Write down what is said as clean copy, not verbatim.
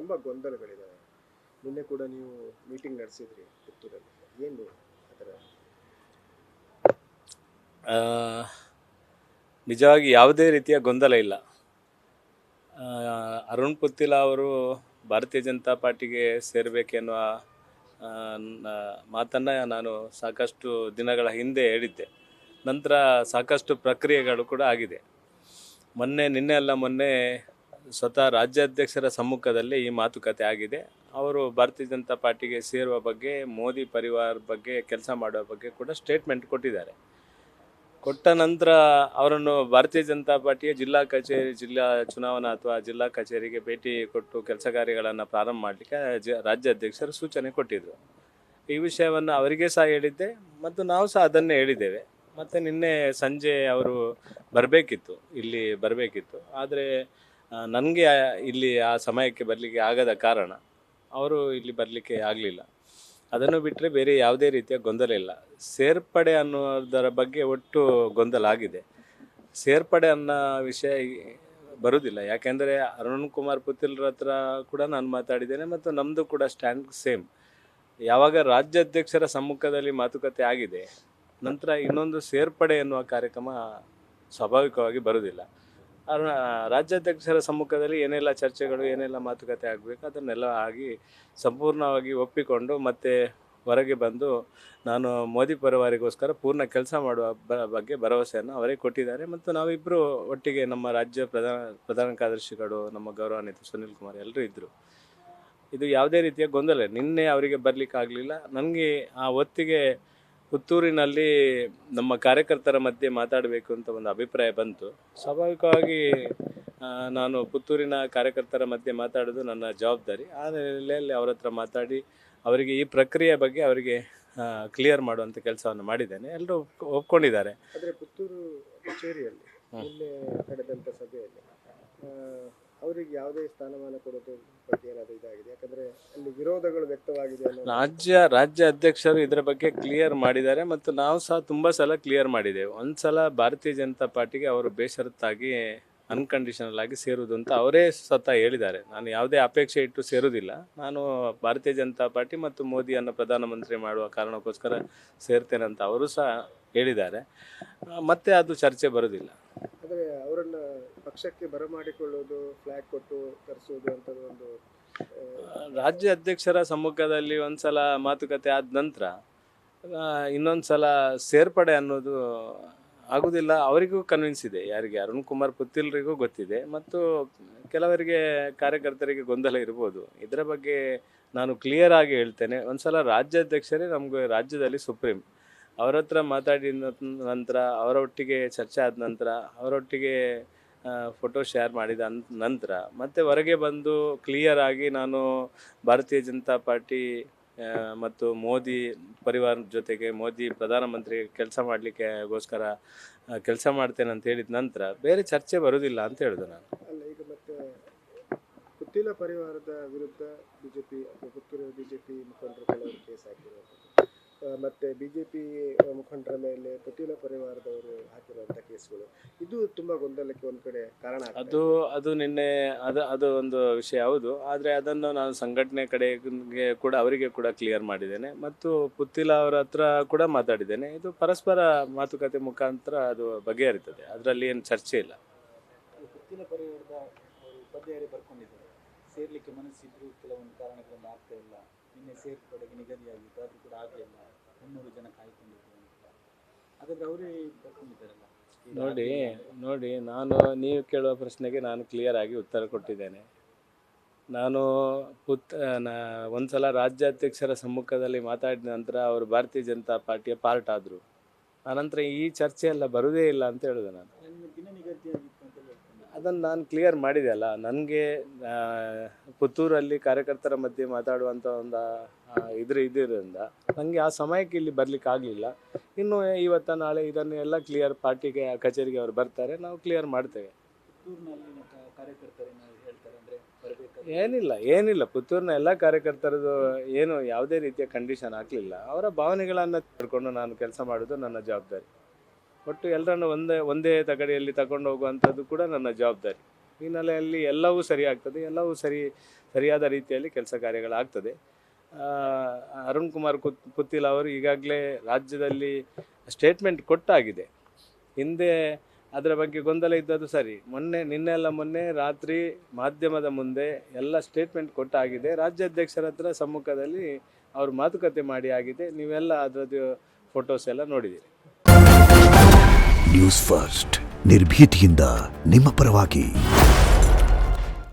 ತುಂಬ ಗೊಂದಲಗಳಿದ್ದಾವೆ. ನಿನ್ನೆ ಕೂಡ ನೀವು ಮೀಟಿಂಗ್ ನಡೆಸಿದ್ರಿ ಪುತ್ತೂರಲ್ಲಿ, ಏನು ಅದರ? ನಿಜವಾಗಿ ಯಾವುದೇ ರೀತಿಯ ಗೊಂದಲ ಇಲ್ಲ. ಅರುಣ್ ಪುತ್ತಿಲ ಅವರು ಭಾರತೀಯ ಜನತಾ ಪಾರ್ಟಿಗೆ ಸೇರಬೇಕೆನ್ನುವ ಮಾತನ್ನು ನಾನು ಸಾಕಷ್ಟು ದಿನಗಳ ಹಿಂದೆ ಹೇಳಿದ್ದೆ. ನಂತರ ಸಾಕಷ್ಟು ಪ್ರಕ್ರಿಯೆಗಳು ಕೂಡ ಆಗಿದೆ. ಮೊನ್ನೆ ಸ್ವತಃ ರಾಜ್ಯಾಧ್ಯಕ್ಷರ ಸಮ್ಮುಖದಲ್ಲಿ ಈ ಮಾತುಕತೆ ಆಗಿದೆ. ಅವರು ಭಾರತೀಯ ಜನತಾ ಪಾರ್ಟಿಗೆ ಸೇರುವ ಬಗ್ಗೆ, ಮೋದಿ ಪರಿವಾರ ಬಗ್ಗೆ ಕೆಲಸ ಮಾಡುವ ಬಗ್ಗೆ ಕೂಡ ಸ್ಟೇಟ್ಮೆಂಟ್ ಕೊಟ್ಟಿದ್ದಾರೆ. ಕೊಟ್ಟ ನಂತರ ಅವರನ್ನು ಭಾರತೀಯ ಜನತಾ ಪಾರ್ಟಿಯ ಜಿಲ್ಲಾ ಕಚೇರಿ, ಜಿಲ್ಲಾ ಚುನಾವಣಾ ಅಥವಾ ಜಿಲ್ಲಾ ಕಚೇರಿಗೆ ಭೇಟಿ ಕೊಟ್ಟು ಕೆಲಸ ಕಾರ್ಯಗಳನ್ನು ಪ್ರಾರಂಭ ಮಾಡಲಿಕ್ಕೆ ರಾಜ್ಯಾಧ್ಯಕ್ಷರು ಸೂಚನೆ ಕೊಟ್ಟಿದ್ದರು. ಈ ವಿಷಯವನ್ನು ಅವರಿಗೆ ಸಹ ಹೇಳಿದ್ದೆ ಮತ್ತು ನಾವು ಸಹ ಅದನ್ನೇ ಹೇಳಿದ್ದೇವೆ. ಮತ್ತು ನಿನ್ನೆ ಸಂಜೆ ಅವರು ಇಲ್ಲಿ ಬರಬೇಕಿತ್ತು. ಆದರೆ ನನಗೆ ಇಲ್ಲಿ ಆ ಸಮಯಕ್ಕೆ ಬರಲಿಕ್ಕೆ ಆಗದ ಕಾರಣ ಅವರು ಇಲ್ಲಿ ಬರಲಿಕ್ಕೆ ಆಗಲಿಲ್ಲ. ಅದನ್ನು ಬಿಟ್ಟರೆ ಬೇರೆ ಯಾವುದೇ ರೀತಿಯ ಗೊಂದಲ ಇಲ್ಲ. ಸೇರ್ಪಡೆ ಅನ್ನೋದರ ಬಗ್ಗೆ ಒಟ್ಟು ಗೊಂದಲ ಆಗಿದೆ. ಸೇರ್ಪಡೆ ಅನ್ನೋ ವಿಷಯ ಬರುವುದಿಲ್ಲ. ಯಾಕೆಂದರೆ ಅರುಣ್ ಕುಮಾರ್ ಪುತ್ತಿಲ್ರ ಹತ್ರ ಕೂಡ ನಾನು ಮಾತಾಡಿದ್ದೇನೆ ಮತ್ತು ನಮ್ಮದು ಕೂಡ ಸ್ಟ್ಯಾಂಡ್ ಸೇಮ್. ಯಾವಾಗ ರಾಜ್ಯಾಧ್ಯಕ್ಷರ ಸಮ್ಮುಖದಲ್ಲಿ ಮಾತುಕತೆ ಆಗಿದೆ, ನಂತರ ಇನ್ನೊಂದು ಸೇರ್ಪಡೆ ಎನ್ನುವ ಕಾರ್ಯಕ್ರಮ ಸ್ವಾಭಾವಿಕವಾಗಿ ಬರುವುದಿಲ್ಲ. ರಾಜ್ಯಾಧ್ಯಕ್ಷರ ಸಮ್ಮುಖದಲ್ಲಿ ಏನೆಲ್ಲ ಚರ್ಚೆಗಳು, ಏನೆಲ್ಲ ಮಾತುಕತೆ ಆಗಬೇಕು ಅದನ್ನೆಲ್ಲ ಆಗಿ ಸಂಪೂರ್ಣವಾಗಿ ಒಪ್ಪಿಕೊಂಡು ಮತ್ತೆ ಹೊರಗೆ ಬಂದು ನಾನು ಮೋದಿ ಪರಿವಾರಿಗೋಸ್ಕರ ಪೂರ್ಣ ಕೆಲಸ ಮಾಡುವ ಬಗ್ಗೆ ಭರವಸೆಯನ್ನು ಅವರೇ ಕೊಟ್ಟಿದ್ದಾರೆ. ಮತ್ತು ನಾವಿಬ್ಬರು ಒಟ್ಟಿಗೆ, ನಮ್ಮ ರಾಜ್ಯ ಪ್ರಧಾನ ಕಾರ್ಯದರ್ಶಿಗಳು, ನಮ್ಮ ಗೌರವಾನ್ವಿತ ಸುನಿಲ್ ಕುಮಾರ್ ಎಲ್ಲರೂ ಇದ್ದರು. ಇದು ಯಾವುದೇ ರೀತಿಯ ಗೊಂದಲ. ನಿನ್ನೆ ಅವರಿಗೆ ಬರಲಿಕ್ಕಾಗಲಿಲ್ಲ. ನನಗೆ ಆ ಹೊತ್ತಿಗೆ ಪುತ್ತೂರಿನಲ್ಲಿ ನಮ್ಮ ಕಾರ್ಯಕರ್ತರ ಮಧ್ಯೆ ಮಾತಾಡಬೇಕು ಅಂತ ಒಂದು ಅಭಿಪ್ರಾಯ ಬಂತು. ಸ್ವಾಭಾವಿಕವಾಗಿ ನಾನು ಪುತ್ತೂರಿನ ಕಾರ್ಯಕರ್ತರ ಮಧ್ಯೆ ಮಾತಾಡೋದು ನನ್ನ ಜವಾಬ್ದಾರಿ. ಆ ನೆಲೆಯಲ್ಲಿ ಅವರ ಹತ್ರ ಮಾತಾಡಿ ಅವರಿಗೆ ಈ ಪ್ರಕ್ರಿಯೆ ಬಗ್ಗೆ ಅವರಿಗೆ ಕ್ಲಿಯರ್ ಮಾಡುವಂಥ ಕೆಲಸವನ್ನು ಮಾಡಿದ್ದೇನೆ. ಎಲ್ಲರೂ ಒಪ್ಕೊಂಡಿದ್ದಾರೆ. ಆದರೆ ಪುತ್ತೂರು ಕಚೇರಿಯಲ್ಲಿ ನಿನ್ನೆ ನಡೆದಂಥ ಸಭೆಯಲ್ಲಿ ಅವರಿಗೆ ಯಾವುದೇ ಸ್ಥಾನಮಾನ ಕೊಡೋದು ಬಗ್ಗೆ ಏನಾದರೂ ಇದಾಗಿದೆ? ಯಾಕಂದರೆ ಅಲ್ಲಿ ವಿರೋಧಗಳು ವ್ಯಕ್ತವಾಗಿದೆ ಅನ್ನೋ ರಾಜ್ಯ ಅಧ್ಯಕ್ಷರು ಇದರ ಬಗ್ಗೆ ಕ್ಲಿಯರ್ ಮಾಡಿದ್ದಾರೆ ಮತ್ತು ನಾವು ಸಹ ತುಂಬ ಸಲ ಕ್ಲಿಯರ್ ಮಾಡಿದ್ದೇವೆ. ಒಂದು ಸಲ ಭಾರತೀಯ ಜನತಾ ಪಾರ್ಟಿಗೆ ಅವರು ಬೇಷರತ್ತಾಗಿ ಅನ್ಕಂಡೀಷನಲ್ ಆಗಿ ಸೇರುವುದು ಅಂತ ಅವರೇ ಸ್ವತಃ ಹೇಳಿದ್ದಾರೆ. ನಾನು ಯಾವುದೇ ಅಪೇಕ್ಷೆ ಇಟ್ಟು ಸೇರುವುದಿಲ್ಲ. ನಾನು ಭಾರತೀಯ ಜನತಾ ಪಾರ್ಟಿ ಮತ್ತು ಮೋದಿಯನ್ನು ಪ್ರಧಾನಮಂತ್ರಿ ಮಾಡುವ ಕಾರಣಕ್ಕೋಸ್ಕರ ಸೇರ್ತೇನೆ ಅಂತ ಅವರು ಸಹ ಹೇಳಿದ್ದಾರೆ. ಮತ್ತೆ ಅದು ಚರ್ಚೆ ಬರೋದಿಲ್ಲ. ಆದರೆ ಅವರನ್ನು ಪಕ್ಷಕ್ಕೆ ಬರಮಾಡಿಕೊಳ್ಳೋದು, ಫ್ಲಾಗ್ ಕೊಟ್ಟು ತರಿಸೋದು ಅಂಥದ್ದು ಒಂದು ರಾಜ್ಯ ಅಧ್ಯಕ್ಷರ ಸಮ್ಮುಖದಲ್ಲಿ ಒಂದು ಸಲ ಮಾತುಕತೆ ಆದ ನಂತರ ಇನ್ನೊಂದು ಸಲ ಸೇರ್ಪಡೆ ಅನ್ನೋದು ಆಗುವುದಿಲ್ಲ. ಅವರಿಗೂ ಕನ್ವಿನ್ಸ್ ಇದೆ, ಯಾರಿಗೆ, ಅರುಣ್ ಕುಮಾರ್ ಪುತ್ತಿಲ್ರಿಗೂ ಗೊತ್ತಿದೆ ಮತ್ತು ಕೆಲವರಿಗೆ ಕಾರ್ಯಕರ್ತರಿಗೆ ಗೊಂದಲ ಇರ್ಬೋದು. ಇದರ ಬಗ್ಗೆ ನಾನು ಕ್ಲಿಯರ್ ಆಗಿ ಹೇಳ್ತೇನೆ. ಒಂದು ಸಲ ರಾಜ್ಯಾಧ್ಯಕ್ಷರೇ ನಮಗೆ ರಾಜ್ಯದಲ್ಲಿ ಸುಪ್ರೀಂ. ಅವರ ಹತ್ರ ಮಾತಾಡಿದ ನಂತರ, ಅವರೊಟ್ಟಿಗೆ ಚರ್ಚೆ ಆದ ನಂತರ, ಅವರೊಟ್ಟಿಗೆ ಫೋಟೋ ಶೇರ್ ಮಾಡಿದ ನಂತರ ಮತ್ತೆ ಹೊರಗೆ ಬಂದು ಕ್ಲಿಯರ್ ಆಗಿ ನಾನು ಭಾರತೀಯ ಜನತಾ ಪಾರ್ಟಿ ಮತ್ತು ಮೋದಿ ಪರಿವಾರ ಜೊತೆಗೆ ಮೋದಿ ಪ್ರಧಾನಮಂತ್ರಿ ಕೆಲಸ ಮಾಡಲಿಕ್ಕೆಗೋಸ್ಕರ ಕೆಲಸ ಮಾಡ್ತೇನೆ ಅಂತ ಹೇಳಿದ ನಂತರ ಬೇರೆ ಚರ್ಚೆ ಬರೋದಿಲ್ಲ ಅಂತ ಹೇಳಿದೆ ನಾನು. ಅಲ್ಲ, ಈಗ ಮತ್ತೆ ಪುತ್ತಿಲ ಪರಿವಾರದ ವಿರುದ್ಧ ಬಿಜೆಪಿ ಅಥವಾ ಪುತ್ತೂರು ಬಿಜೆಪಿ ಮುಖಂಡರು ಕೆಲವರು ಕೇಸ್ ಹಾಕಿರುವಂಥದ್ದು, ಮತ್ತು ಬಿಜೆಪಿ ಮುಖಂಡರ ಮೇಲೆ ಪುತ್ತಿಲ ಪರಿವಾರದವರು ಹಾಕಿರುವಂಥ ಕೇಸ್ಗಳು, ಇದು ತುಂಬ ಗೊಂದಲಕ್ಕೆ ಒಂದು ಕಡೆ ಕಾರಣ. ಅದು ನಿನ್ನೆ ಅದು ಒಂದು ವಿಷಯ ಹೌದು. ಆದರೆ ಅದನ್ನು ನಾನು ಸಂಘಟನೆ ಕಡೆಗೆ ಕೂಡ ಅವರಿಗೆ ಕೂಡ ಕ್ಲಿಯರ್ ಮಾಡಿದ್ದೇನೆ ಮತ್ತು ಪುತ್ತಿಲ ಅವರ ಹತ್ರ ಕೂಡ ಮಾತಾಡಿದ್ದೇನೆ. ಇದು ಪರಸ್ಪರ ಮಾತುಕತೆ ಮುಖಾಂತರ ಅದು ಬಗೆಹರಿತದೆ. ಅದರಲ್ಲಿ ಏನು ಚರ್ಚೆ ಇಲ್ಲ. ಪುತ್ತಿಲ ಪರಿವಾರದ ಉಪಾಧ್ಯಾಯರೇ ಬರ್ಕೊಂಡಿದ್ದಾರೆ, ಸೇರ್ಲಿಕ್ಕೆ ಮನಸ್ಸಿದ್ರು ಕೆಲವೊಂದು ಕಾರಣಗಳಿಂದ ಆಗ್ತಾ ಇಲ್ಲ. ನಿನ್ನೆ ಸೇರ್ಪಡೆಗೆ ನಿಗದಿಯಾಗಿತ್ತು, ಅದು ಕೂಡ ಆಗಲಿಲ್ಲ. 300 ಜನ ಕಾಯ್ಕೊಂಡಿದ್ರು ಅಂತ. ಹಾಗಾದ್ರೆ ಅವರೇ ಬರ್ಕೊಂಡಿದ್ದಾರಲ್ಲ. ನೋಡಿ ನೀವು ಕೇಳುವ ಪ್ರಶ್ನೆಗೆ ನಾನು ಕ್ಲಿಯರ್ ಆಗಿ ಉತ್ತರ ಕೊಟ್ಟಿದ್ದೇನೆ. ನಾನು ಒಂದು ಸಲ ರಾಜ್ಯಾಧ್ಯಕ್ಷರ ಸಮ್ಮುಖದಲ್ಲಿ ಮಾತಾಡಿದ ನಂತರ ಅವರು ಭಾರತೀಯ ಜನತಾ ಪಾರ್ಟಿಯ ಪಾರ್ಟ್ ಆದರು. ಆನಂತರ ಈ ಚರ್ಚೆ ಎಲ್ಲ ಬರುವುದೇ ಇಲ್ಲ ಅಂತ ಹೇಳಿದೆ ನಾನು. ದಿನ ನಿಗದಿಯಾಗಿತ್ತು ಅಂತ ಹೇಳ್ತೀನಿ. ಅದನ್ನು ನಾನು ಕ್ಲಿಯರ್ ಮಾಡಿದೆ ಅಲ್ಲ. ನನಗೆ ಪುತ್ತೂರಲ್ಲಿ ಕಾರ್ಯಕರ್ತರ ಮಧ್ಯೆ ಮಾತಾಡುವಂಥ ಒಂದು ಇದರಿಂದ ನನಗೆ ಆ ಸಮಯಕ್ಕೆ ಇಲ್ಲಿ ಬರಲಿಕ್ಕೆ ಆಗಲಿಲ್ಲ. ಇನ್ನು ಇವತ್ತು ನಾಳೆ ಇದನ್ನು ಎಲ್ಲ ಕ್ಲಿಯರ್ ಪಾರ್ಟಿಗೆ ಕಚೇರಿಗೆ ಅವರು ಬರ್ತಾರೆ, ನಾವು ಕ್ಲಿಯರ್ ಮಾಡ್ತೇವೆ. ಪುತ್ತೂರಿನಲ್ಲಿ ಕಾರ್ಯಕರ್ತರು ಹೇಳ್ತಾರೆ ಅಂದರೆ ಏನಿಲ್ಲ ಪುತ್ತೂರಿನ ಎಲ್ಲ ಕಾರ್ಯಕರ್ತರದು ಏನು ಯಾವುದೇ ರೀತಿಯ ಕಂಡೀಷನ್ ಹಾಕಲಿಲ್ಲ. ಅವರ ಭಾವನೆಗಳನ್ನು ತಿಳ್ಕೊಂಡು ನಾನು ಕೆಲಸ ಮಾಡೋದು ನನ್ನ ಜವಾಬ್ದಾರಿ. ಒಟ್ಟು ಎಲ್ಲರನ್ನು ಒಂದೇ ತಗಡಿಯಲ್ಲಿ ತಗೊಂಡು ಹೋಗುವಂಥದ್ದು ಕೂಡ ನನ್ನ ಜವಾಬ್ದಾರಿ. ಈ ಹಿನ್ನೆಲೆಯಲ್ಲಿ ಎಲ್ಲವೂ ಸರಿ ಆಗ್ತದೆ, ಎಲ್ಲವೂ ಸರಿಯಾದ ರೀತಿಯಲ್ಲಿ ಕೆಲಸ ಕಾರ್ಯಗಳಾಗ್ತದೆ. ಅರುಣ್ ಕುಮಾರ್ ಪುತ್ತಿಲ ಅವರು ಈಗಾಗಲೇ ರಾಜ್ಯದಲ್ಲಿ ಸ್ಟೇಟ್ಮೆಂಟ್ ಕೊಟ್ಟಾಗಿದೆ. ಹಿಂದೆ ಅದರ ಬಗ್ಗೆ ಗೊಂದಲ ಇದ್ದದ್ದು ಸರಿ. ಮೊನ್ನೆ ರಾತ್ರಿ ಮಾಧ್ಯಮದ ಮುಂದೆ ಎಲ್ಲ ಸ್ಟೇಟ್ಮೆಂಟ್ ಕೊಟ್ಟಾಗಿದೆ. ರಾಜ್ಯಾಧ್ಯಕ್ಷರ ಹತ್ರ ಸಮ್ಮುಖದಲ್ಲಿ ಅವರು ಮಾತುಕತೆ ಮಾಡಿ ಆಗಿದೆ. ನೀವೆಲ್ಲ ಅದರದ್ದು ಫೋಟೋಸ್ ಎಲ್ಲ ನೋಡಿದ್ದೀರಿ. ನ್ಯೂಸ್ ಫಸ್ಟ್ ನಿರ್ಭೀತಿಯಿಂದ ನಿಮ್ಮ ಪರವಾಗಿ.